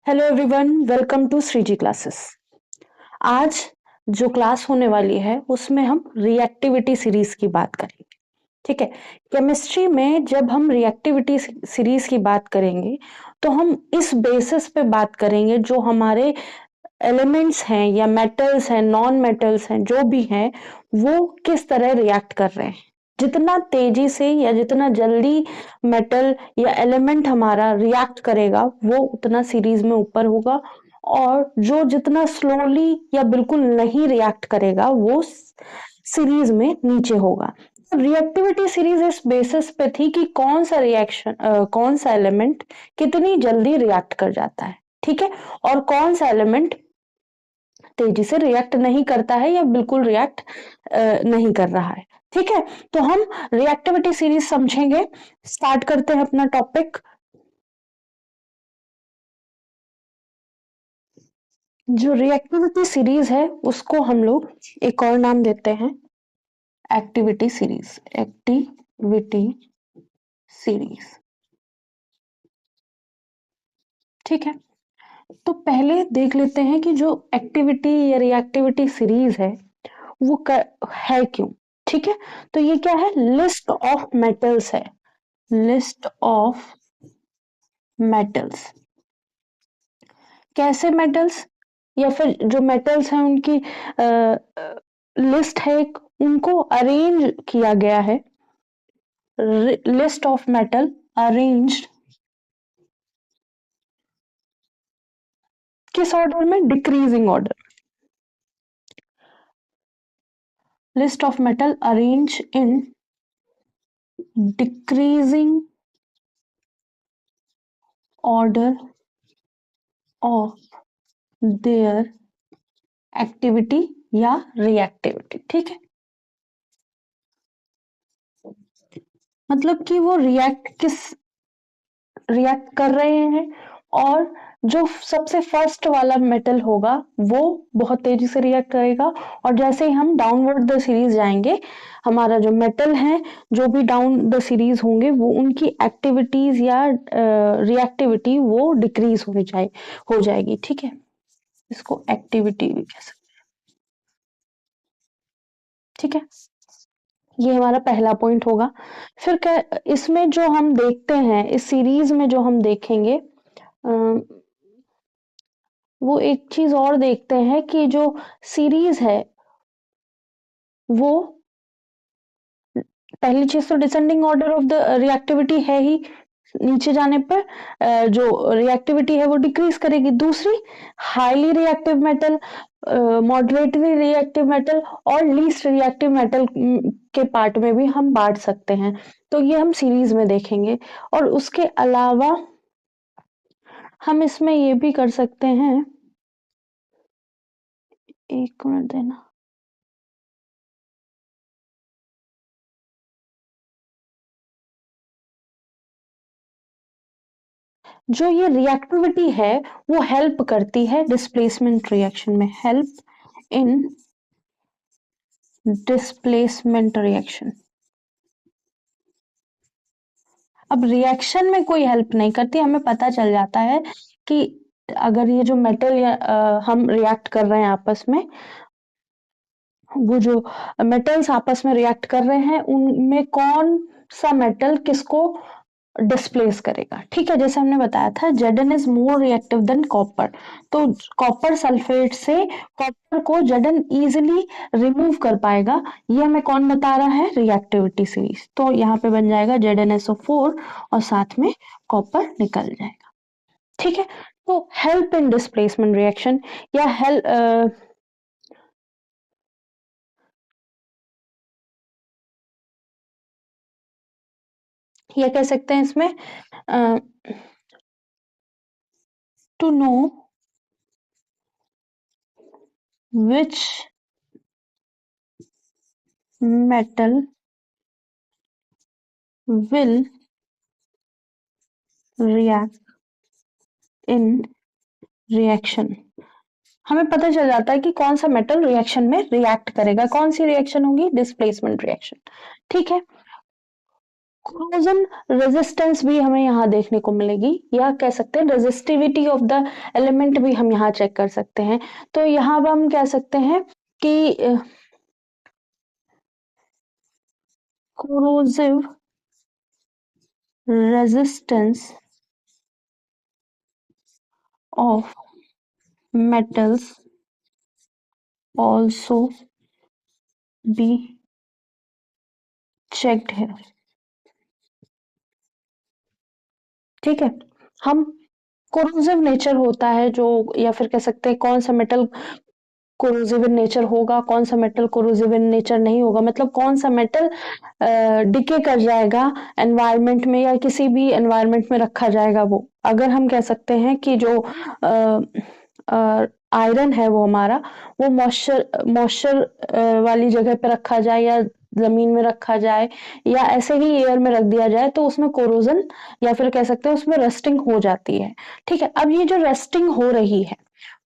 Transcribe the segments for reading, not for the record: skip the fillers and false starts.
Hello everyone, welcome to Shreeji classes. आज जो class होने वाली है उसमें हम रिएक्टिविटी सीरीज की बात करेंगे। ठीक है। केमिस्ट्री में जब हम रिएक्टिविटी सीरीज की बात करेंगे तो हम इस बेसिस पे बात करेंगे जो हमारे एलिमेंट्स हैं या मेटल्स हैं, नॉन मेटल्स हैं, जो भी हैं वो किस तरह रिएक्ट कर रहे हैं। जितना तेजी से या जितना जल्दी मेटल या एलिमेंट हमारा रिएक्ट करेगा वो उतना सीरीज में ऊपर होगा, और जो जितना स्लोली या बिल्कुल नहीं रिएक्ट करेगा वो सीरीज में नीचे होगा। रिएक्टिविटी सीरीज इस बेसिस पे थी कि कौन सा रिएक्शन कौन सा एलिमेंट कितनी जल्दी रिएक्ट कर जाता है, ठीक है, और कौन सा एलिमेंट तेजी से रिएक्ट नहीं करता है या बिल्कुल रिएक्ट नहीं कर रहा है। ठीक है, तो हम रिएक्टिविटी सीरीज समझेंगे। स्टार्ट करते हैं अपना टॉपिक। जो रिएक्टिविटी सीरीज है उसको हम लोग एक और नाम देते हैं एक्टिविटी सीरीज। एक्टिविटी सीरीज, ठीक है। तो पहले देख लेते हैं कि जो एक्टिविटी या रिएक्टिविटी सीरीज है वो है क्यों। ठीक है, तो ये क्या है? लिस्ट ऑफ मेटल्स है। List of metals. कैसे मेटल्स, या फिर जो मेटल्स हैं उनकी लिस्ट है एक, उनको अरेंज किया गया है। लिस्ट ऑफ मेटल अरेंज्ड किस ऑर्डर में? Decreasing order. List of metal arrange in decreasing order of their activity या रिएक्टिविटी। ठीक है, मतलब कि वो रिएक्ट कर रहे हैं, और जो सबसे फर्स्ट वाला मेटल होगा वो बहुत तेजी से रिएक्ट करेगा, और जैसे ही हम डाउनवर्ड द सीरीज जाएंगे हमारा जो मेटल है, जो भी डाउन द सीरीज होंगे वो उनकी एक्टिविटीज या रिएक्टिविटी वो डिक्रीज हो जाएगी। ठीक है, इसको एक्टिविटी भी कह सकते हैं। ठीक है, ये हमारा पहला पॉइंट होगा। फिर इसमें जो हम देखते हैं, इस सीरीज में जो हम देखेंगे वो एक चीज और देखते हैं कि जो सीरीज है वो, पहली चीज तो descending order of the reactivity है ही, नीचे जाने पर जो रिएक्टिविटी है वो डिक्रीज करेगी। दूसरी, highly reactive metal, moderately reactive metal और लीस्ट रिएक्टिव मेटल के पार्ट में भी हम बांट सकते हैं, तो ये हम सीरीज में देखेंगे। और उसके अलावा हम इसमें ये भी कर सकते हैं, एक मिनट देना। जो ये रिएक्टिविटी है वो हेल्प करती है डिस्प्लेसमेंट रिएक्शन में। Help in displacement reaction. अब रिएक्शन में कोई हेल्प नहीं करती, हमें पता चल जाता है कि अगर ये जो मेटल या हम रिएक्ट कर रहे हैं आपस में, वो जो मेटल्स आपस में रिएक्ट कर रहे हैं उनमें कौन सा मेटल किसको डिस्प्लेस करेगा। ठीक है, जैसे हमने बताया था Zn is more reactive than copper, तो कॉपर सल्फेट से कॉपर को Zn इजिली रिमूव कर पाएगा। ये हमें कौन बता रहा है? Reactivity series. तो यहाँ पे बन जाएगा ZnSO4 और साथ में कॉपर निकल जाएगा। ठीक है, तो हेल्प इन डिस्प्लेसमेंट रिएक्शन या हेल्प, या कह सकते हैं इसमें to know which metal will react in reaction। हमें पता चल जाता है कि कौन सा मेटल रिएक्शन में रिएक्ट करेगा। कौन सी रिएक्शन होगी? Displacement reaction. ठीक है, कोरोजन रेजिस्टेंस भी हमें यहाँ देखने को मिलेगी, या कह सकते हैं रेजिस्टिविटी ऑफ द एलिमेंट भी हम यहाँ चेक कर सकते हैं। तो यहाँ पर हम कह सकते हैं कि corrosive resistance of metals also be checked here। ठीक है, हम कोरोसिव नेचर होता है जो, या फिर कह सकते हैं कौन सा मेटल कोरोसिव इन नेचर होगा, कौन सा मेटल कोरोसिव इन नेचर नहीं होगा, मतलब कौन सा मेटल डिके कर जाएगा एनवायरनमेंट में, या किसी भी एनवायरनमेंट में रखा जाएगा। वो अगर हम कह सकते हैं कि जो आयरन है वो हमारा, वो मॉइस्चर मॉइस्चर वाली जगह पे रखा जाए, या जमीन में रखा जाए, या ऐसे ही एयर में रख दिया जाए, तो उसमें कोरोजन या फिर कह सकते हैं उसमें रस्टिंग हो जाती है। ठीक है, अब ये जो रस्टिंग हो रही है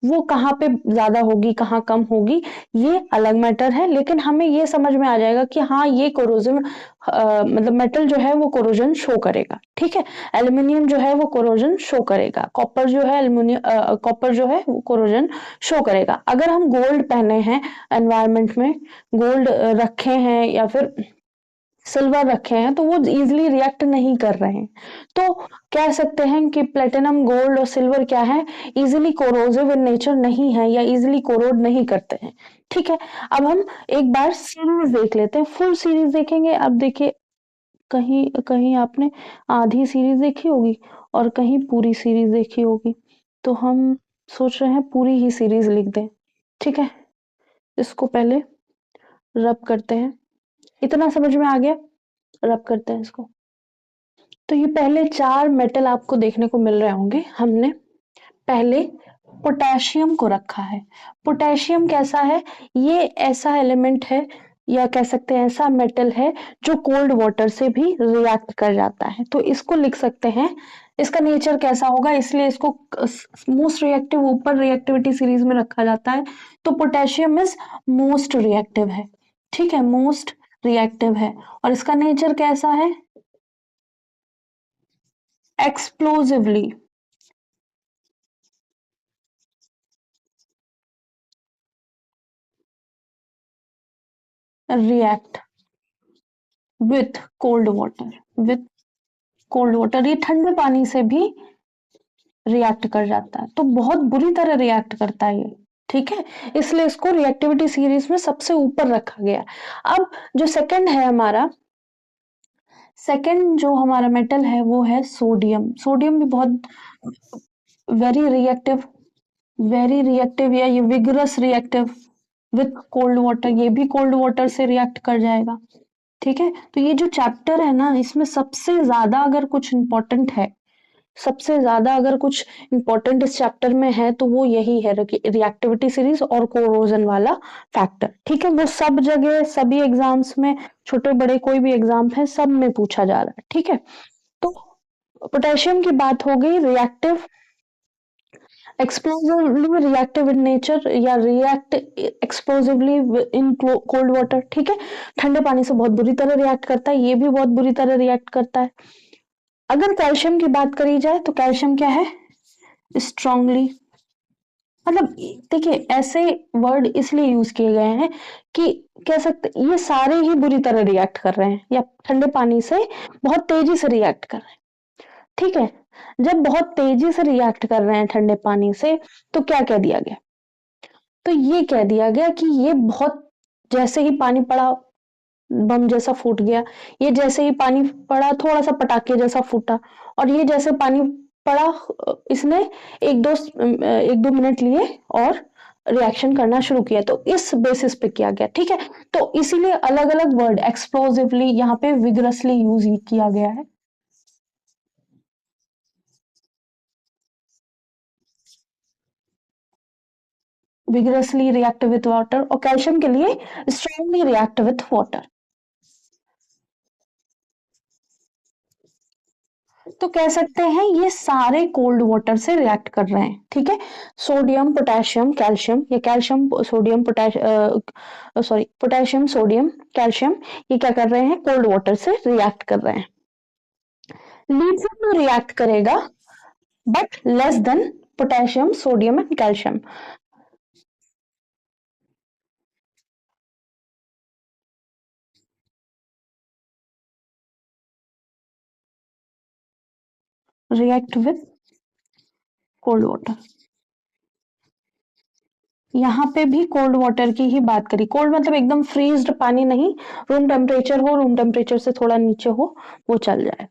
वो कहाँ पे ज्यादा होगी, कहाँ कम होगी, ये अलग मैटर है, लेकिन हमें ये समझ में आ जाएगा कि हाँ ये कोरोजन मतलब मेटल जो है वो कोरोजन शो करेगा। ठीक है, एल्यूमिनियम जो है वो कोरोजन शो करेगा, कॉपर जो है एल्यूमिनियम कॉपर जो है वो कोरोजन शो करेगा। अगर हम गोल्ड पहने हैं एनवायरमेंट में, गोल्ड रखे हैं या फिर सिल्वर रखे हैं, तो वो इजिली रिएक्ट नहीं कर रहे हैं। तो कह सकते हैं कि प्लेटिनम, गोल्ड और सिल्वर क्या है, इजिली कोरोसिव इन नेचर नहीं है, या इजिली कोरोड नहीं करते हैं। ठीक है, अब हम एक बार सीरीज देख लेते हैं, फुल सीरीज देखेंगे। अब देखिए, कहीं कहीं आपने आधी सीरीज देखी होगी और कहीं पूरी सीरीज देखी होगी, तो हम सोच रहे हैं पूरी ही सीरीज लिख दें। ठीक है, इसको पहले रब करते हैं। इतना समझ में आ गया? रब करते हैं इसको। तो ये पहले 4 मेटल आपको देखने को मिल रहे होंगे। हमने पहले पोटेशियम को रखा है। पोटेशियम कैसा है? ये ऐसा एलिमेंट है, या कह सकते हैं ऐसा मेटल है जो कोल्ड वाटर से भी रिएक्ट कर जाता है। तो इसको लिख सकते हैं, इसका नेचर कैसा होगा, इसलिए इसको मोस्ट रिएक्टिव ऊपर रिएक्टिविटी सीरीज में रखा जाता है। तो पोटेशियम इज मोस्ट रिएक्टिव है। ठीक है, मोस्ट रिएक्टिव है। और इसका नेचर कैसा है? Explosively react with cold water, with cold water, ये ठंडे पानी से भी रिएक्ट कर जाता है, तो बहुत बुरी तरह रिएक्ट करता है ये। ठीक है, इसलिए इसको रिएक्टिविटी सीरीज में सबसे ऊपर रखा गया। अब जो सेकंड है हमारा, सेकंड जो हमारा मेटल है वो है सोडियम। सोडियम भी बहुत वेरी रिएक्टिव, वेरी रिएक्टिव, या ये vigorous reactive with cold water, ये भी कोल्ड वाटर से रिएक्ट कर जाएगा। ठीक है, तो ये जो चैप्टर है ना, इसमें सबसे ज्यादा अगर कुछ इंपॉर्टेंट है, सबसे ज्यादा अगर कुछ इंपॉर्टेंट इस चैप्टर में है, तो वो यही है, रिएक्टिविटी सीरीज और कोरोजन वाला फैक्टर। ठीक है, वो सब जगह सभी एग्जाम्स में, छोटे बड़े कोई भी एग्जाम है, सब में पूछा जा रहा है। ठीक है, तो पोटेशियम की बात हो गई, reactive, explosively reactive in nature, या react explosively in cold water. ठीक है, ठंडे पानी से बहुत बुरी तरह रिएक्ट करता है, ये भी बहुत बुरी तरह रिएक्ट करता है। अगर कैल्शियम की बात करी जाए, तो कैल्शियम क्या है? स्ट्रांगली, मतलब देखिए ऐसे वर्ड इसलिए यूज किए गए हैं कि कह सकते ये सारे ही बुरी तरह रिएक्ट कर रहे हैं, या ठंडे पानी से बहुत तेजी से रिएक्ट कर रहे हैं। ठीक है, जब बहुत तेजी से रिएक्ट कर रहे हैं ठंडे पानी से, तो क्या कह दिया गया? तो ये कह दिया गया कि ये बहुत, जैसे ही पानी पड़ा बम जैसा फूट गया, ये जैसे ही पानी पड़ा थोड़ा सा पटाखे जैसा फूटा, और ये जैसे पानी पड़ा इसने एक दो मिनट लिए और रिएक्शन करना शुरू किया। तो इस बेसिस पे किया गया। ठीक है, तो इसीलिए अलग अलग वर्ड, एक्सप्लोसिवली यहाँ पे विगरसली यूज किया गया है। विगरसली रिएक्ट विथ वाटर, और कैल्शियम के लिए स्ट्रांगली रिएक्ट विथ वाटर। तो कह सकते हैं ये सारे कोल्ड वाटर से रिएक्ट कर रहे हैं। ठीक है, सोडियम पोटेशियम कैल्शियम, ये calcium sodium potassium, potassium sodium calcium, ये क्या कर रहे हैं? कोल्ड वाटर से रिएक्ट कर रहे हैं। लिथियम में रिएक्ट करेगा but less than potassium, sodium and calcium. React with cold water. यहाँ पे भी कोल्ड वाटर की ही बात करी। कोल्ड मतलब एकदम फ्रीज्ड पानी नहीं, रूम टेम्परेचर हो, रूम टेम्परेचर से थोड़ा नीचे हो, वो चल जाए।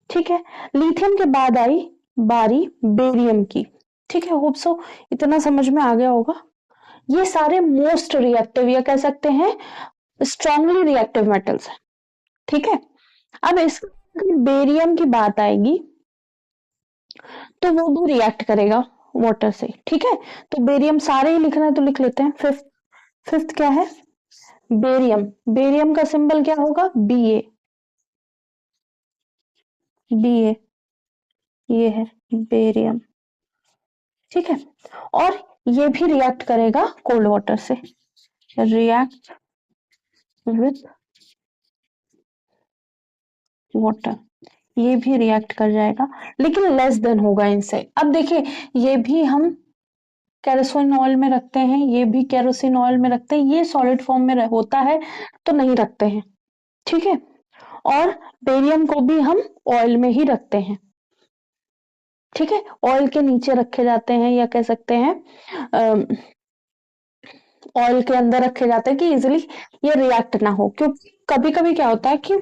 ठीक है, लिथियम के बाद आई बारी बेरियम की। ठीक है, होप सो इतना समझ में आ गया होगा। ये सारे मोस्ट रिएक्टिव या कह सकते हैं स्ट्रांगली रिएक्टिव मेटल्स है। ठीक है, अब इस बेरियम की बात आएगी तो वो भी रिएक्ट करेगा वाटर से। ठीक है, तो बेरियम सारे ही लिखना है तो लिख लेते हैं। फिफ्थ, फिफ्थ क्या है? बेरियम। बेरियम का सिंबल क्या होगा? बी ए। बी ए, ये है बेरियम। ठीक है, और ये भी रिएक्ट करेगा कोल्ड वाटर से। रिएक्ट विथ वाटर, ये भी रिएक्ट कर जाएगा लेकिन लेस देन होगा इनसे। अब देखिए, ये भी हम केरोसिन ऑयल में रखते हैं, ये भी केरोसिन ऑयल में रखते हैं, ये सॉलिड फॉर्म में होता है तो नहीं रखते हैं। ठीक है, और बेरियम को भी हम ऑयल में ही रखते हैं। ठीक है, ऑयल के नीचे रखे जाते हैं या कह सकते हैं ऑयल के अंदर रखे जाते हैं कि इजिली ये रिएक्ट ना हो। क्योंकि कभी कभी क्या होता है कि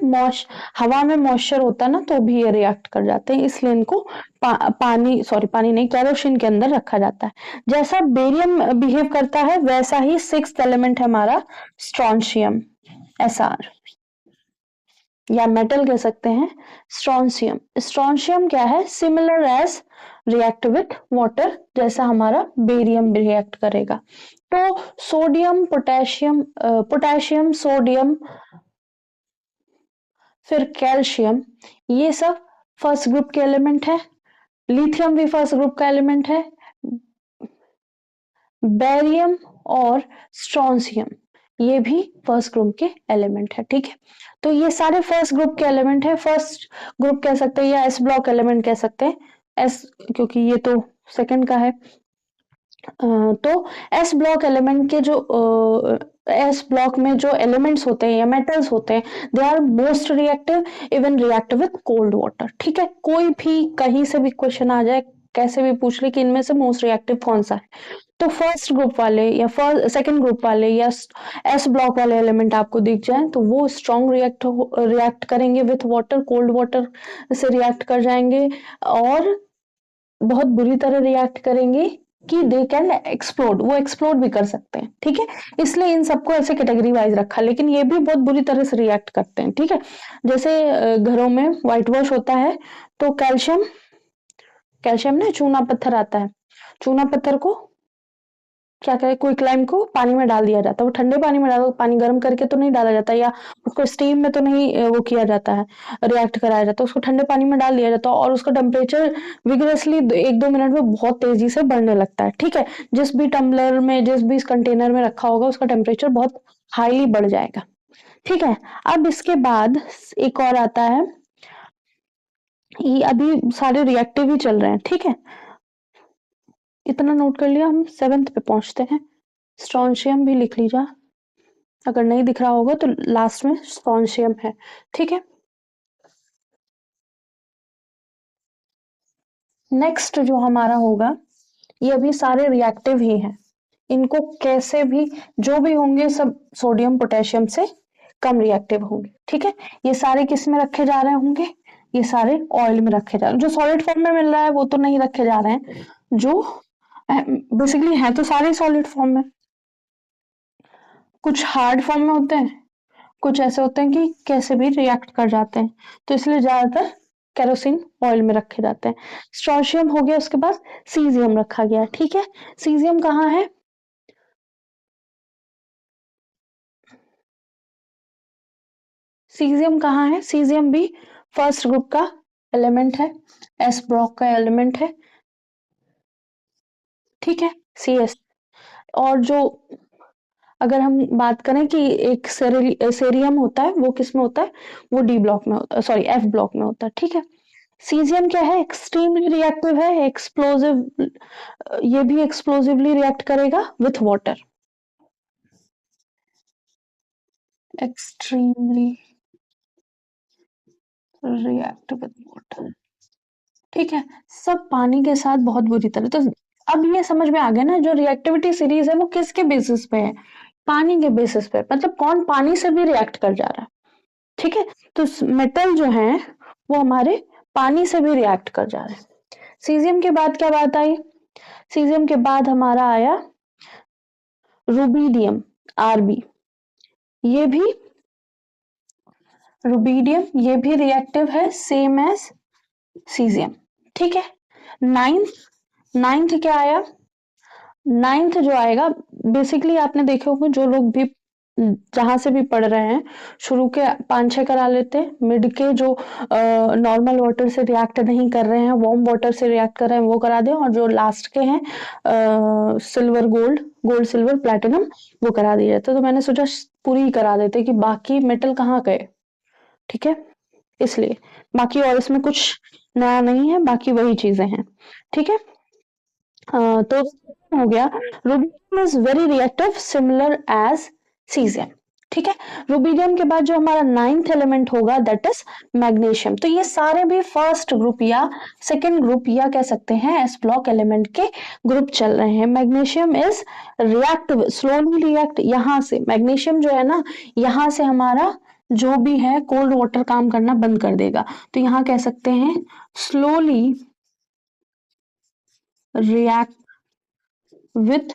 हवा में मॉइस्चर होता है ना, तो भी ये रिएक्ट कर जाते हैं, इसलिए इनको पानी, सॉरी पानी नहीं, केरोसिन के अंदर रखा जाता है। जैसा बेरियम बिहेव करता है वैसा ही सिक्स्थ एलिमेंट है हमारा स्ट्रोंशियम, एसआर, या मेटल कह सकते हैं स्ट्रोंशियम। स्ट्रोंशियम क्या है? Similar as react with water, जैसा हमारा बेरियम रिएक्ट करेगा। तो सोडियम, पोटेशियम, पोटेशियम, सोडियम, फिर कैल्शियम, ये सब फर्स्ट ग्रुप के एलिमेंट है। लिथियम भी फर्स्ट ग्रुप का एलिमेंट है। बेरियम और स्ट्रोंशियम, ये भी फर्स्ट ग्रुप के एलिमेंट है। ठीक है, तो ये सारे फर्स्ट ग्रुप के एलिमेंट है। फर्स्ट ग्रुप कह सकते हैं या एस ब्लॉक एलिमेंट कह सकते हैं। एस, क्योंकि ये तो सेकंड का है। तो एस ब्लॉक एलिमेंट के जो एस ब्लॉक में जो एलिमेंट्स होते हैं या मेटल्स होते हैं, they are most reactive, even react with cold water. ठीक है, कोई भी कहीं से भी क्वेश्चन आ जाए, कैसे भी पूछ ले कि इनमें से मोस्ट रिएक्टिव कौन सा है, तो फर्स्ट ग्रुप वाले या फर्स्ट सेकंड ग्रुप वाले या एस ब्लॉक वाले एलिमेंट आपको दिख जाए तो वो स्ट्रॉन्ग रिएक्ट करेंगे विथ वाटर, कोल्ड वाटर से रिएक्ट कर जाएंगे, और बहुत बुरी तरह रिएक्ट करेंगे कि दे कैन एक्सप्लोड, वो एक्सप्लोड भी कर सकते हैं। ठीक है, इसलिए इन सबको ऐसे कैटेगरी वाइज रखा, लेकिन ये भी बहुत बुरी तरह से रिएक्ट करते हैं। ठीक है, जैसे घरों में व्हाइट वॉश होता है तो कैल्शियम, कैल्शियम ना चूना पत्थर आता है, चूना पत्थर को क्या करे, कोई क्लाइम को पानी में डाल दिया जाता है, वो ठंडे पानी में डालो, पानी गर्म करके तो नहीं डाला जाता, या उसको स्टीम में तो नहीं वो किया जाता है, रिएक्ट कराया जाता है, उसको ठंडे पानी में डाल दिया जाता है और उसका टेम्परेचर विगरसली 1-2 मिनट में बहुत तेजी से बढ़ने लगता है। ठीक है, जिस भी टम्बलर में, जिस भी कंटेनर में रखा होगा उसका टेम्परेचर बहुत हाईली बढ़ जाएगा। ठीक है, अब इसके बाद एक और आता है, ये अभी सारे रिएक्टिव ही चल रहे हैं। ठीक है, इतना नोट कर लिया, हम सेवेंथ पे पहुंचते हैं। स्ट्रोंशियम भी लिख लीजिए, अगर नहीं दिख रहा होगा तो लास्ट में स्ट्रोंशियम है। ठीक है, नेक्स्ट जो हमारा होगा, ये अभी सारे रिएक्टिव ही हैं, इनको कैसे भी जो भी होंगे सब सोडियम पोटेशियम से कम रिएक्टिव होंगे। ठीक है, ये सारे किस में रखे जा रहे होंगे? ये सारे ऑयल में रखे जा रहे हैं। जो सॉलिड फॉर्म में मिल रहा है वो तो नहीं रखे जा रहे हैं, जो बेसिकली है तो सारे सॉलिड फॉर्म में, कुछ हार्ड फॉर्म में होते हैं, कुछ ऐसे होते हैं कि कैसे भी रिएक्ट कर जाते हैं, तो इसलिए ज्यादातर केरोसिन ऑयल में रखे जाते हैं। स्ट्रोंशियम हो गया, उसके बाद सीजियम रखा गया। ठीक है, सीजियम कहाँ है? सीजियम कहाँ है? सीजियम भी फर्स्ट ग्रुप का एलिमेंट है, एस ब्लॉक का एलिमेंट है। ठीक है, सी एस। और जो अगर हम बात करें कि एक सेरियम होता है, वो किस में होता है, वो डी ब्लॉक में, सॉरी एफ ब्लॉक में होता है, ठीक है। सीजियम क्या है, एक्सट्रीमली रिएक्टिव है, एक्सप्लोजिव, ये भी एक्सप्लोजिवली रिएक्ट करेगा with water, extremely react with water, ठीक है। सब पानी के साथ बहुत बुरी तरह। तो अब ये समझ में आ गया ना, जो रिएक्टिविटी सीरीज है वो किसके बेसिस पे है, पानी के बेसिस पे, मतलब कौन पानी से भी रिएक्ट कर जा रहा है, ठीक है। तो मेटल जो है वो हमारे पानी से भी रिएक्ट कर जा रहे हैं। सीजियम के बाद क्या बात आई, सीजियम के बाद हमारा आया रुबीडियम, आरबी, ये भी रुबीडियम, ये भी रिएक्टिव है सेम एज सीजियम, ठीक है। नाइन्थ क्या आया, नाइन्थ जो आएगा, बेसिकली आपने देखे होंगे जो लोग भी जहां से भी पढ़ रहे हैं, शुरू के 5-6 करा लेते हैं, मिड के जो नॉर्मल वाटर से रिएक्ट नहीं कर रहे हैं, वार्म वाटर से रिएक्ट कर रहे हैं वो करा दें, और जो लास्ट के हैं silver gold, gold silver platinum, वो करा दिए जाते। तो मैंने सोचा पूरी ही करा देते कि बाकी मेटल कहाँ गए, ठीक है, इसलिए बाकी और इसमें कुछ नया नहीं है, बाकी वही चीजें हैं, ठीक है। तो हो गया, rubidium is very reactive similar as caesium, ठीक है। रुबिडियम के बाद जो हमारा 9th एलिमेंट होगा दैट इज मैग्नीशियम। तो ये सारे भी फर्स्ट ग्रुप या सेकेंड ग्रुप या कह सकते हैं एस ब्लॉक एलिमेंट के ग्रुप चल रहे हैं। Magnesium is reactive, slowly react, यहाँ से मैग्नीशियम जो है ना, यहाँ से हमारा जो भी है कोल्ड वाटर काम करना बंद कर देगा। तो यहाँ कह सकते हैं slowly react with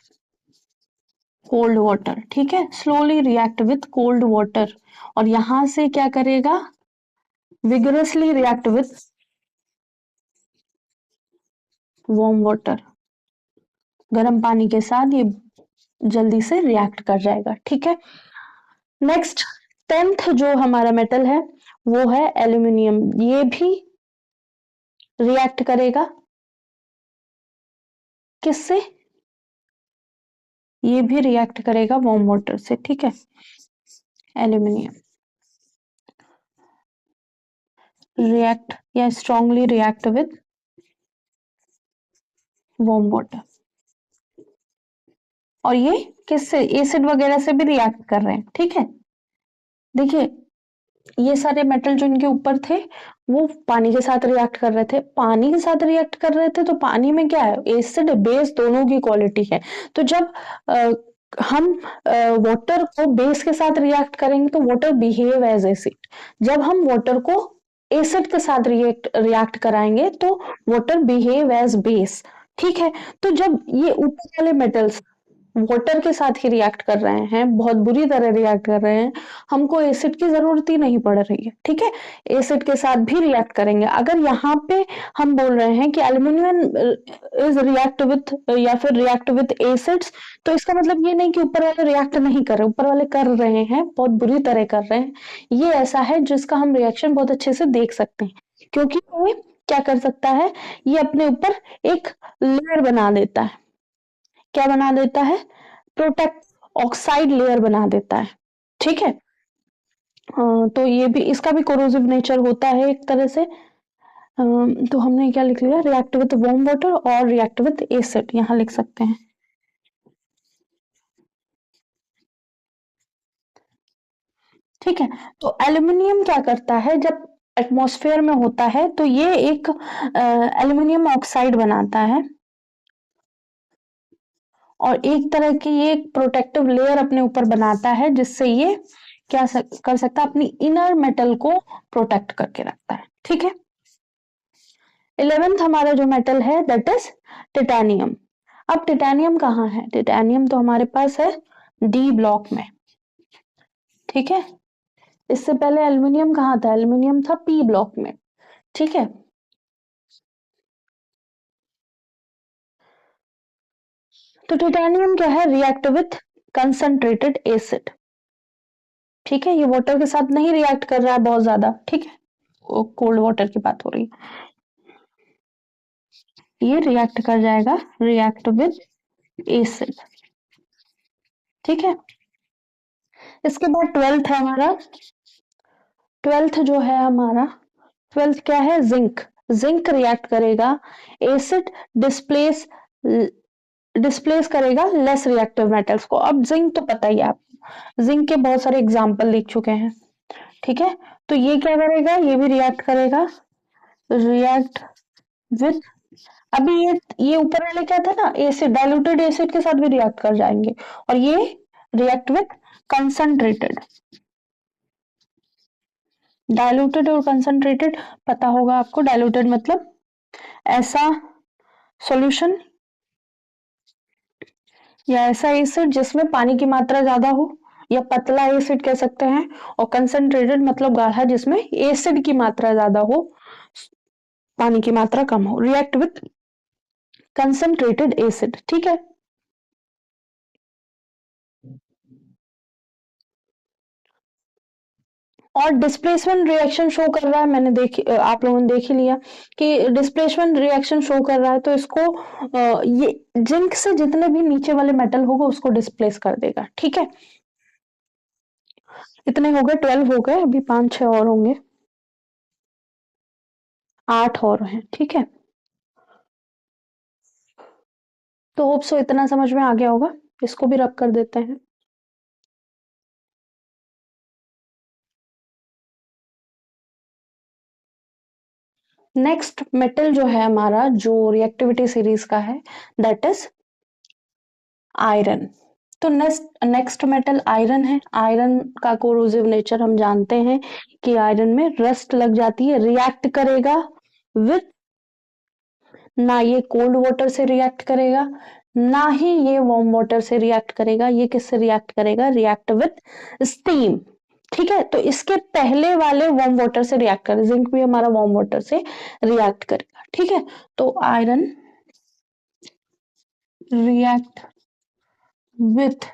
cold water, ठीक है, slowly react with cold water. और यहां से क्या करेगा, vigorously react with warm water, गर्म पानी के साथ ये जल्दी से रिएक्ट कर जाएगा, ठीक है। नेक्स्ट 10th जो हमारा मेटल है वो है एल्यूमिनियम, ये भी रिएक्ट करेगा किससे, ये भी रिएक्ट करेगा वार्म वाटर से, ठीक है। एल्यूमिनियम रिएक्ट या strongly react with warm water, और ये किससे, एसिड वगैरह से भी रिएक्ट कर रहे हैं, ठीक है। देखिए ये सारे मेटल जो इनके ऊपर थे वो पानी के साथ रिएक्ट कर रहे थे, पानी के साथ रिएक्ट कर रहे थे, तो पानी में क्या है, एसिड बेस दोनों की क्वालिटी है। तो जब हम वाटर को बेस के साथ रिएक्ट करेंगे तो वाटर बिहेव एज एसिड, जब हम वाटर को एसिड के साथ रिएक्ट कराएंगे तो वाटर बिहेव एज बेस, ठीक है। तो जब ये ऊपर वाले मेटल्स वाटर के साथ ही रिएक्ट कर रहे हैं, बहुत बुरी तरह रिएक्ट कर रहे हैं, हमको एसिड की जरूरत ही नहीं पड़ रही है, ठीक है। एसिड के साथ भी रिएक्ट करेंगे। अगर यहाँ पे हम बोल रहे हैं कि एल्यूमिनियम इज रिएक्ट विथ या फिर रिएक्ट विथ एसिड्स, तो इसका मतलब ये नहीं कि ऊपर वाले रिएक्ट नहीं कर रहे, ऊपर वाले कर रहे हैं, बहुत बुरी तरह कर रहे हैं। ये ऐसा है जिसका हम रिएक्शन बहुत अच्छे से देख सकते हैं, क्योंकि ये क्या कर सकता है, ये अपने ऊपर एक लेयर बना देता है, क्या बना देता है, प्रोटेक्ट ऑक्साइड लेयर बना देता है, ठीक है। तो ये भी, इसका भी कोरोसिव नेचर होता है एक तरह से। तो हमने क्या लिख लिया, रिएक्ट विथ वार्म वाटर और रिएक्ट विथ एसिड, यहाँ लिख सकते हैं, ठीक है। तो एल्यूमिनियम क्या करता है, जब एटमॉस्फेयर में होता है तो ये एक एल्यूमिनियम ऑक्साइड बनाता है, और एक तरह की ये प्रोटेक्टिव लेयर अपने ऊपर बनाता है, जिससे ये क्या कर सकता है, अपनी इनर मेटल को प्रोटेक्ट करके रखता है, ठीक है। 11th हमारा जो मेटल है दैट इज टिटेनियम। अब टिटेनियम कहाँ है, टिटेनियम तो हमारे पास है डी ब्लॉक में, ठीक है। इससे पहले एल्यूमिनियम कहाँ था, एल्यूमिनियम था पी ब्लॉक में, ठीक है। तो टिटेनियम क्या है, रिएक्ट विथ कंसंट्रेटेड एसिड, ठीक है। ये वाटर के साथ नहीं रिएक्ट कर रहा है बहुत ज्यादा, ठीक है, कोल्ड वाटर की बात हो रही है, ये रिएक्ट कर जाएगा, रिएक्ट विथ एसिड, ठीक है। इसके बाद 12th है हमारा। 12th जो है हमारा, 12th क्या है, जिंक। जिंक रिएक्ट करेगा एसिड, डिस्प्लेस डिस्प्लेस करेगा लेस रिएक्टिव मेटल्स को। अब जिंक तो पता ही है आप, जिंक के बहुत सारे एग्जाम्पल देख चुके हैं, ठीक है। तो ये क्या करेगा, ये भी रिएक्ट करेगा, रिएक्ट विथ, अभी ये ऊपर वाले क्या था ना, एसिड, डाइल्यूटेड एसिड के साथ भी रिएक्ट कर जाएंगे, और ये रिएक्ट विथ कंसंट्रेटेड। डाइल्यूटेड और कंसंट्रेटेड पता होगा आपको। डाइल्यूटेड मतलब ऐसा सॉल्यूशन या ऐसा एसिड जिसमें पानी की मात्रा ज्यादा हो, या पतला एसिड कह सकते हैं। और कंसंट्रेटेड मतलब गाढ़ा, जिसमें एसिड की मात्रा ज्यादा हो, पानी की मात्रा कम हो। रिएक्ट विथ कंसंट्रेटेड एसिड, ठीक है। और डिस्प्लेसमेंट रिएक्शन शो कर रहा है, मैंने आप लोगों ने देख ही लिया कि डिस्प्लेसमेंट रिएक्शन शो कर रहा है, तो इसको ये जिंक से जितने भी नीचे वाले मेटल होगा उसको डिस्प्लेस कर देगा, ठीक है। इतने हो गए, 12 हो गए, अभी 5-6 और होंगे, 8 और हैं, ठीक है। तो होप सो इतना समझ में आ गया होगा, इसको भी रब कर देते हैं। नेक्स्ट मेटल जो है हमारा, जो रिएक्टिविटी सीरीज का है, दैट इज आयरन। तो नेक्स्ट मेटल आयरन है। आयरन का कोरोसिव नेचर हम जानते हैं कि आयरन में रस्ट लग जाती है, रिएक्ट करेगा विथ, ना ये कोल्ड वाटर से रिएक्ट करेगा, ना ही ये वार्म वाटर से रिएक्ट करेगा। ये किससे रिएक्ट करेगा, रिएक्ट विथ स्टीम, ठीक है। तो इसके पहले वाले वार्म वाटर से रिएक्ट करेगा, जिंक भी हमारा वार्म वाटर से रिएक्ट करेगा, ठीक है। तो आयरन रिएक्ट विथ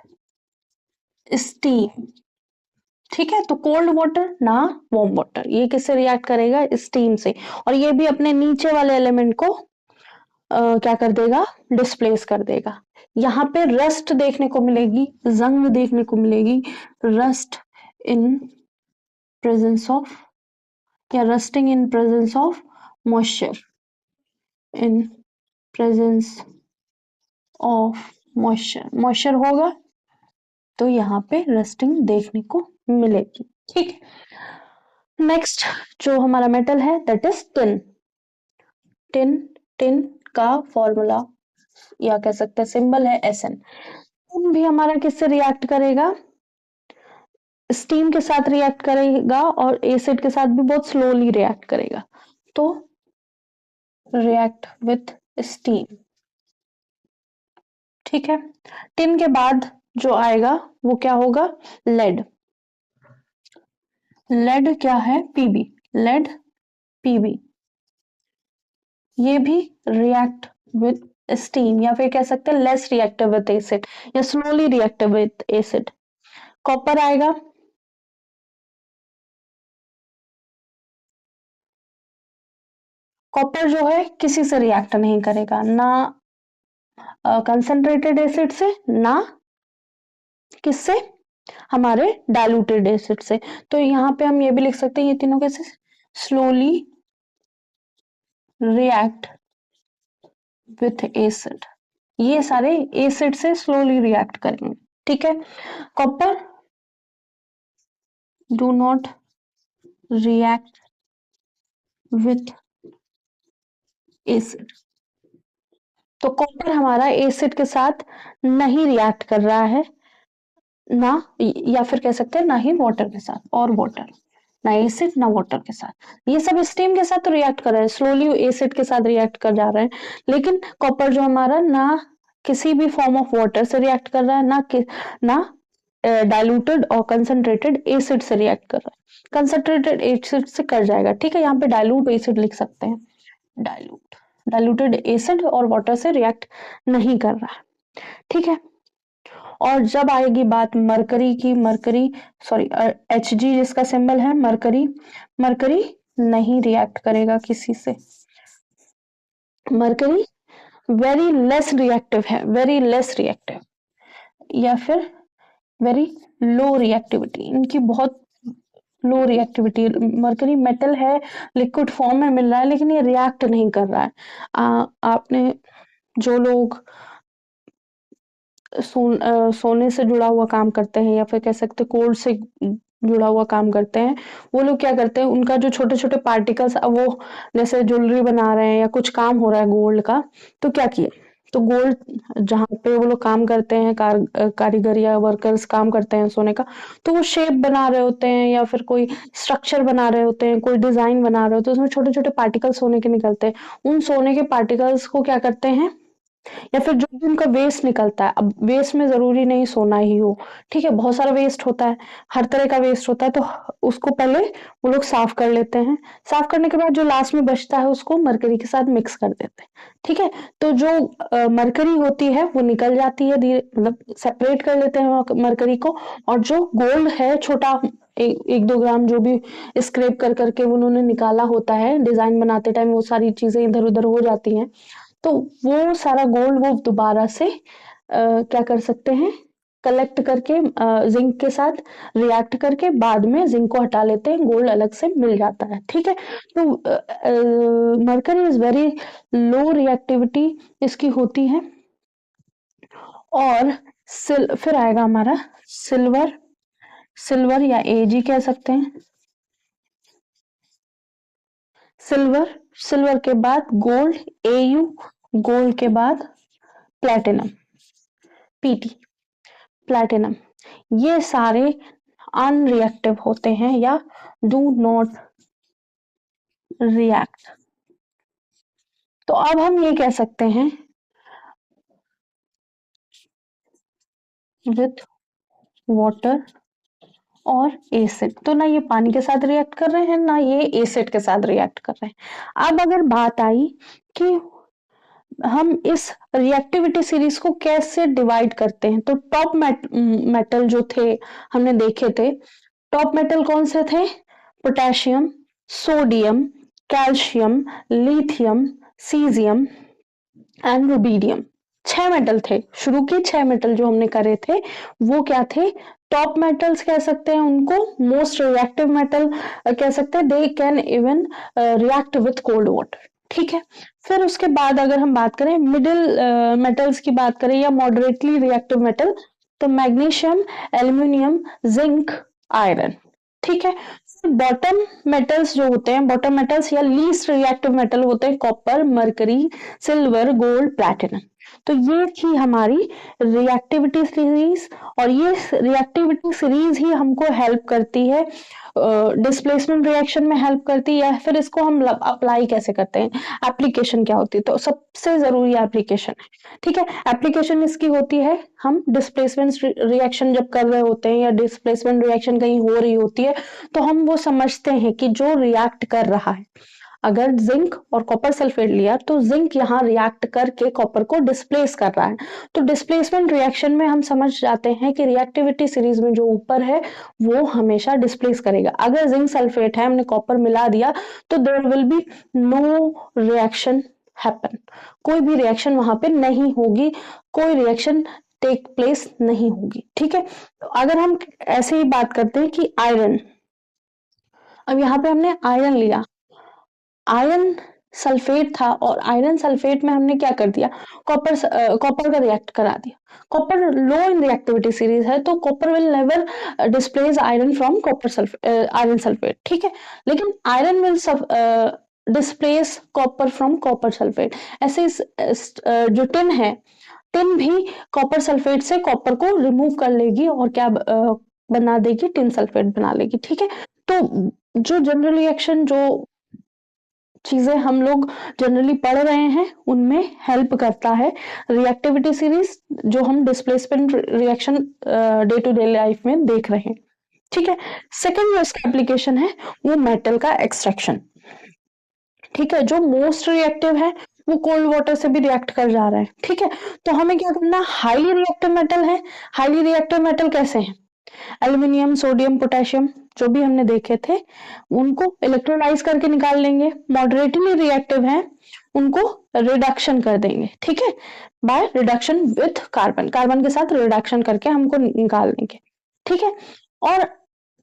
स्टीम, ठीक है। तो कोल्ड वाटर ना वार्म वाटर, ये किससे रिएक्ट करेगा, स्टीम से। और ये भी अपने नीचे वाले एलिमेंट को क्या कर देगा, डिस्प्लेस कर देगा। यहाँ पे रस्ट देखने को मिलेगी, जंग देखने को मिलेगी, रस्ट इन प्रेजेंस ऑफ, या rusting in presence of moisture, in presence of moisture, moisture होगा तो यहाँ पे रस्टिंग देखने को मिलेगी, ठीक है। नेक्स्ट जो हमारा मेटल है that is tin. Tin, tin का फॉर्मूला या कह सकते हैं सिंबल है SN। टिन भी हमारा किससे रिएक्ट करेगा, स्टीम के साथ रिएक्ट करेगा, और एसिड के साथ भी बहुत स्लोली रिएक्ट करेगा। तो रिएक्ट विथ स्टीम, ठीक है। टिन के बाद जो आएगा वो क्या होगा, लेड। लेड क्या है, PB, लेड PB। ये भी रिएक्ट विथ स्टीम, या फिर कह सकते हैं लेस रिएक्टिव विथ एसिड, या slowly reactive with acid. Copper आएगा, कॉपर जो है किसी से रिएक्ट नहीं करेगा, ना कंसंट्रेटेड एसिड से, ना किससे, हमारे डाइल्यूटेड एसिड से। तो यहाँ पे हम ये भी लिख सकते हैं, ये तीनों कैसे, स्लोली रिएक्ट विथ एसिड, ये सारे एसिड से स्लोली रिएक्ट करेंगे, ठीक है। Copper do not react with acid. तो कॉपर हमारा एसिड के साथ नहीं रिएक्ट कर रहा है, ना, या फिर कह सकते हैं ना ही वाटर के साथ, और वाटर, ना एसिड ना वाटर के साथ। ये सब स्टीम के साथ तो रिएक्ट कर रहे हैं, स्लोली एसिड के साथ रिएक्ट कर जा रहे हैं। लेकिन कॉपर जो हमारा ना किसी भी फॉर्म ऑफ वाटर से रिएक्ट कर रहा है, ना डाइल्यूटेड और कंसंट्रेटेड एसिड से रिएक्ट कर रहा है। कंसंट्रेटेड एसिड से कर जाएगा, ठीक है। यहाँ पे डाइल्यूट एसिड लिख सकते हैं, डाइल्यूटेड एसिड और वाटर से रिएक्ट नहीं कर रहा है, ठीक है। और जब आएगी बात मरकरी की, मरकरी सॉरी Hg जिसका सिंबल है, मरकरी, मरकरी नहीं रिएक्ट करेगा किसी से। मरकरी वेरी लेस रिएक्टिव है, वेरी लेस रिएक्टिव, या फिर वेरी लो रिएक्टिविटी, इनकी बहुत लो रिएक्टिविटी। मरकरी मेटल है, लिक्विड फॉर्म में मिल रहा है, लेकिन ये रिएक्ट नहीं कर रहा है। आपने जो लोग सोने से जुड़ा हुआ काम करते हैं या फिर कह सकते गोल्ड से जुड़ा हुआ काम करते हैं, वो लोग क्या करते हैं, उनका जो छोटे छोटे पार्टिकल्स, वो जैसे ज्वेलरी बना रहे हैं या कुछ काम हो रहा है गोल्ड का, तो क्या किए, तो गोल्ड जहाँ पे वो लोग काम करते हैं, कारीगर या वर्कर्स काम करते हैं सोने का, तो वो शेप बना रहे होते हैं या फिर कोई स्ट्रक्चर बना रहे होते हैं, कोई डिजाइन बना रहे होते हैं, उसमें छोटे छोटे पार्टिकल्स सोने के निकलते हैं। उन सोने के पार्टिकल्स को क्या करते हैं, या फिर जो भी उनका वेस्ट निकलता है, अब वेस्ट में जरूरी नहीं सोना ही हो, ठीक है, बहुत सारा वेस्ट होता है, हर तरह का वेस्ट होता है, तो उसको पहले वो लोग साफ कर लेते हैं। साफ करने के बाद जो लास्ट में बचता है उसको मरकरी के साथ मिक्स कर देते हैं, ठीक है। तो जो मरकरी होती है वो निकल जाती है धीरे, मतलब सेपरेट कर लेते हैं मरकरी को, और जो गोल्ड है छोटा, एक दो ग्राम जो भी स्क्रैप कर करके उन्होंने निकाला होता है डिजाइन बनाते टाइम, वो सारी चीजें इधर उधर हो जाती हैं, तो वो सारा गोल्ड वो दोबारा से क्या कर सकते हैं, कलेक्ट करके जिंक के साथ रिएक्ट करके बाद में जिंक को हटा लेते हैं, गोल्ड अलग से मिल जाता है, ठीक है। तो mercury is very low reactivity इसकी होती है। और फिर आएगा हमारा सिल्वर, सिल्वर या एजी कह सकते हैं। सिल्वर, सिल्वर के बाद गोल्ड, एयू, गोल्ड के बाद प्लैटिनम, पीटी, प्लैटिनम, ये सारे अनरिएक्टिव होते हैं या डू नॉट रिएक्ट। तो अब हम ये कह सकते हैं विथ वाटर और एसिड, तो ना ये पानी के साथ रिएक्ट कर रहे हैं ना ये एसिड के साथ रिएक्ट कर रहे हैं। अब अगर बात आई कि हम इस रिएक्टिविटी सीरीज को कैसे डिवाइड करते हैं, तो टॉप मेटल जो थे हमने देखे थे, टॉप मेटल कौन से थे, potassium, sodium, calcium, lithium, caesium and rubidium. 6 metal थे, शुरू के 6 मेटल जो हमने करे थे वो क्या थे, टॉप मेटल्स कह सकते हैं उनको, मोस्ट रिएक्टिव मेटल कह सकते हैं, they can even react with cold water, ठीक है। फिर उसके बाद अगर हम बात करें मिडिल मेटल्स की बात करें या मॉडरेटली रिएक्टिव मेटल, तो मैग्नीशियम, एल्यूमिनियम, जिंक, आयरन, ठीक है। बॉटम मेटल्स जो होते हैं, बॉटम मेटल्स या लीस्ट रिएक्टिव मेटल होते हैं copper, mercury, silver, gold, platinum. तो ये थी हमारी रिएक्टिविटी सीरीज, और ये रिएक्टिविटी सीरीज ही हमको हेल्प करती है डिस्प्लेसमेंट रिएक्शन में हेल्प करती है, या फिर इसको हम अप्लाई कैसे करते हैं, एप्लीकेशन क्या होती है, तो सबसे जरूरी एप्लीकेशन है, ठीक है। एप्लीकेशन इसकी होती है, हम डिस्प्लेसमेंट रिएक्शन जब कर रहे होते हैं या डिस्प्लेसमेंट रिएक्शन कहीं हो रही होती है, तो हम वो समझते हैं कि जो रिएक्ट कर रहा है, अगर जिंक और कॉपर सल्फेट लिया तो जिंक यहाँ रिएक्ट करके कॉपर को डिस्प्लेस कर रहा है, तो डिस्प्लेसमेंट रिएक्शन में हम समझ जाते हैं कि रिएक्टिविटी सीरीज में जो ऊपर है वो हमेशा डिस्प्लेस करेगा। अगर जिंक सल्फेट है, हमने कॉपर मिला दिया, तो there will be no reaction happen, कोई भी रिएक्शन वहां पे नहीं होगी, कोई रिएक्शन टेक प्लेस नहीं होगी, ठीक है। तो अगर हम ऐसे ही बात करते हैं कि आयरन, अब यहाँ पे हमने आयरन लिया, आयरन सल्फेट था, और आयरन सल्फेट में हमने क्या कर दिया, कॉपर का रिएक्ट करा दिया। कॉपर लो इन रिएक्टिविटी सीरीज है, तो copper will never displace iron from copper sulphate, iron sulphate, ठीक है। लेकिन iron will displace copper from copper sulphate. ऐसे जो टिन है, टिन भी कॉपर सल्फेट से कॉपर को रिमूव कर लेगी और क्या बना देगी, टिन सल्फेट बना लेगी, ठीक है। तो जो जनरल रिएक्शन, जो चीजें हम लोग जनरली पढ़ रहे हैं, उनमें हेल्प करता है रिएक्टिविटी सीरीज, जो हम displacement reaction day to day life में देख रहे हैं, ठीक है। सेकंड जो इसका एप्लीकेशन है वो मेटल का एक्सट्रैक्शन, ठीक है। जो मोस्ट रिएक्टिव है वो कोल्ड वाटर से भी रिएक्ट कर जा रहा है, ठीक है। तो हमें क्या करना, हाईली रिएक्टिव मेटल है, हाईली रिएक्टिव मेटल कैसे हैं, एल्यूमिनियम, सोडियम, पोटेशियम, जो भी हमने देखे थे, उनको इलेक्ट्रोलाइज करके निकाल लेंगे। मॉडरेटली रिएक्टिव हैं, उनको रिडक्शन कर देंगे, ठीक है, by reduction with carbon, carbon के साथ रिडक्शन करके हमको निकाल देंगे। ठीक है। और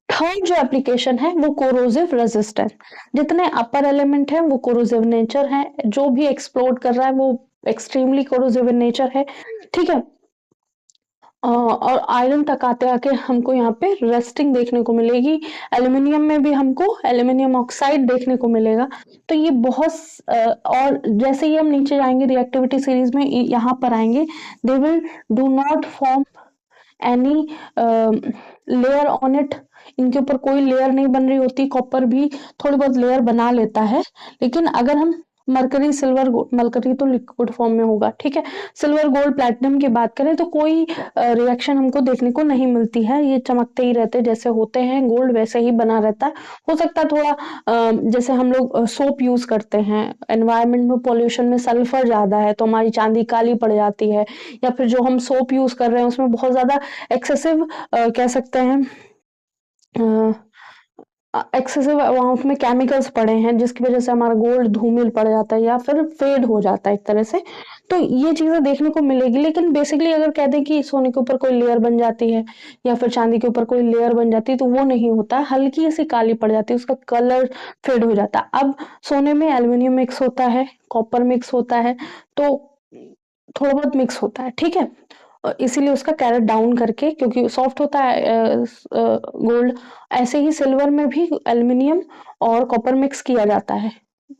थर्ड जो एप्लीकेशन है वो कोरोसिव रेजिस्टेंस। जितने अपर एलिमेंट है वो कोरोसिव नेचर है, जो भी एक्सप्लोड कर रहा है वो एक्सट्रीमली कोरोसिव इन नेचर है। ठीक है। और आयरन तक आते आके हमको यहाँ पे रेस्टिंग देखने को मिलेगी। एल्यूमिनियम में भी हमको एल्यूमिनियम ऑक्साइड देखने को मिलेगा। तो ये बहुत और जैसे ही हम नीचे जाएंगे रिएक्टिविटी सीरीज में यहाँ पर आएंगे, they will do not form any layer on it. इनके ऊपर कोई लेयर नहीं बन रही होती। कॉपर भी थोड़ी बहुत लेयर बना लेता है, लेकिन अगर हम मरकरी सिल्वर मरकरी तो लिक्विड फॉर्म में होगा, ठीक है। सिल्वर गोल्ड प्लैटिनम की बात करें तो कोई रिएक्शन हमको देखने को नहीं मिलती है। ये चमकते ही रहते, जैसे होते हैं गोल्ड वैसे ही बना रहता है। हो सकता है थोड़ा जैसे हम लोग सोप यूज करते हैं, एनवायरमेंट में पॉल्यूशन में सल्फर ज्यादा है तो हमारी चांदी काली पड़ जाती है, या फिर जो हम सोप यूज कर रहे हैं उसमें बहुत ज्यादा एक्सेसिव कह सकते हैं एक्सेसिव अमाउंट में केमिकल्स पड़े हैं, जिसकी वजह से हमारा गोल्ड धूमिल पड़ जाता है या फिर फेड हो जाता है एक तरह से। तो ये चीजें देखने को मिलेगी। लेकिन बेसिकली अगर कह दें कि सोने के ऊपर कोई लेयर बन जाती है या फिर चांदी के ऊपर कोई लेयर बन जाती है, तो वो नहीं होता। हल्की सी काली पड़ जाती है, उसका कलर फेड हो जाता है। अब सोने में एल्यूमिनियम मिक्स होता है, कॉपर मिक्स होता है, तो थोड़ा बहुत मिक्स होता है, ठीक है। इसीलिए उसका कैरेट डाउन करके, क्योंकि सॉफ्ट होता है गोल्ड, ऐसे ही सिल्वर में भी एल्यूमिनियम और कॉपर मिक्स किया जाता है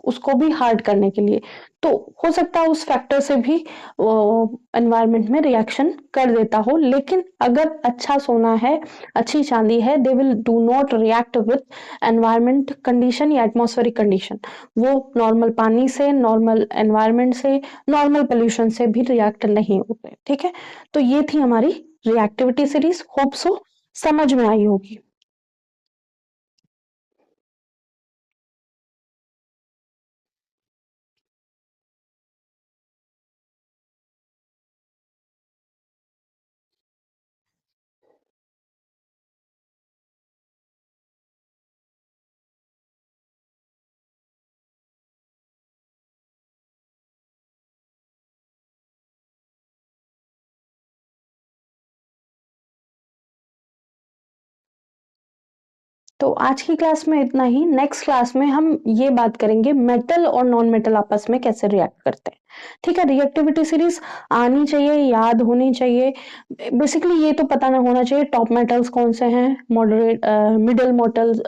उसको भी हार्ड करने के लिए। तो हो सकता है उस फैक्टर से भी एनवायरनमेंट में रिएक्शन कर देता हो। लेकिन अगर अच्छा सोना है, अच्छी चांदी है, they will do not react with environment condition या एटमॉस्फेरिक कंडीशन। वो नॉर्मल पानी से, नॉर्मल एनवायरमेंट से, नॉर्मल पोल्यूशन से भी रिएक्ट नहीं होते, ठीक है। तो ये थी हमारी रिएक्टिविटी सीरीज। होप सो समझ में आई होगी। तो आज की क्लास में इतना ही। नेक्स्ट क्लास में हम ये बात करेंगे मेटल और नॉन मेटल आपस में कैसे रिएक्ट करते हैं, ठीक है। रिएक्टिविटी सीरीज आनी चाहिए, याद होनी चाहिए। बेसिकली ये तो पता ना होना चाहिए टॉप मेटल्स कौन से हैं, moderate middle metals,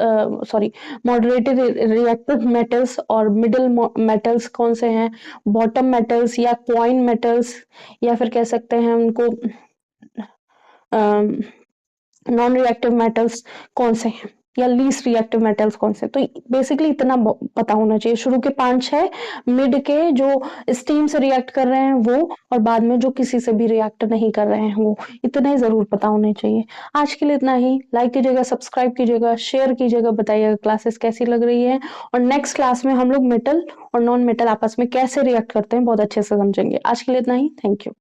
sorry moderated reactive metals और मिडिल मेटल्स कौन से हैं, बॉटम मेटल्स या क्वाइन मेटल्स, या फिर कह सकते हैं उनको नॉन रिएक्टिव मेटल्स कौन से हैं, या लीस्ट रिएक्टिव मेटल्स कौन से। तो बेसिकली इतना पता होना चाहिए। शुरू के 5-6, मिड के जो स्टीम से रिएक्ट कर रहे हैं वो, और बाद में जो किसी से भी रिएक्ट नहीं कर रहे हैं वो, इतना ही जरूर पता होना चाहिए। आज के लिए इतना ही। लाइक कीजिएगा, सब्सक्राइब कीजिएगा, शेयर कीजिएगा, बताइएगा क्लासेस कैसी लग रही है। और नेक्स्ट क्लास में हम लोग मेटल और नॉन मेटल आपस में कैसे रिएक्ट करते हैं बहुत अच्छे से समझेंगे। आज के लिए इतना ही। Thank you.